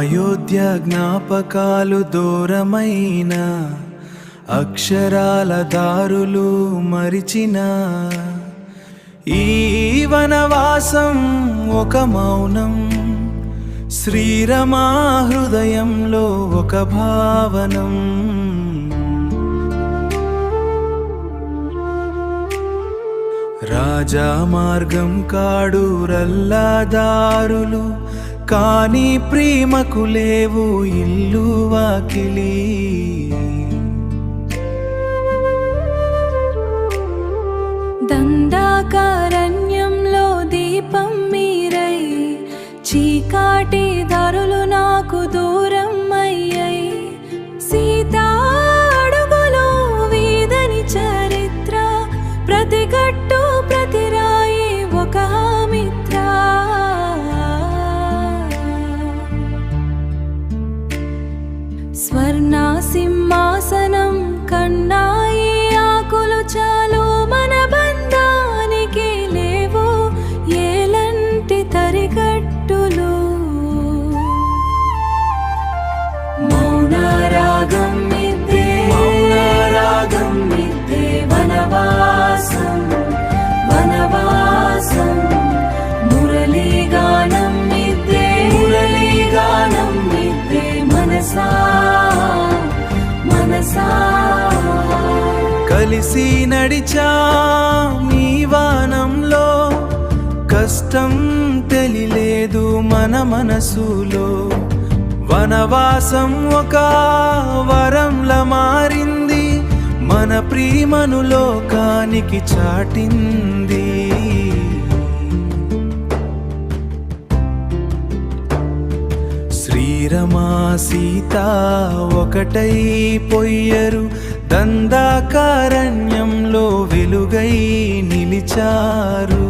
అయోధ్య జ్ఞాపకాలు దూరమైన అక్షరాల దారులు మరిచిన ఈ వనవాసం ఒక మౌనం, శ్రీరమా హృదయంలో ఒక భావనం. రాజా మార్గం కాడు రల్లాదారులు, కానీ ప్రేమకు లేవు ఇల్లు వాకిలి. దండాకారణ్యంలో దీపం మీరై, చీకాటి దారులు నాకు దూరం అయ్యాయి. సీతా అడుగులు వీదని చరిత్ర, ప్రతి గట్టు ప్రతి రాయి ఒక మిత్ర. స్వర్ణ సింహాసనం కన్నా ఈ ఆకులు చాలు, మన బంధానికి లేవు ఏలంటి తరిగట్టులు. మౌన రాగం మిద్దే, మౌన రాగం మిద్దే, వనవాసం వనవాసం. మురళీగానం మిద్దే, మురళీగానం మిద్దే, మనసా మనసా. కలిసి నడిచా మీ వానంలో, కష్టం తెలియలేదు మన మనసులో. వనవాసం ఒక వరంలా మారింది, మన ప్రేమను లోకానికి చాటింది. శ్రీరమా సీత ఒకటై పొయ్యరు, దండాకారణ్యంలో వెలుగై నిలిచారు.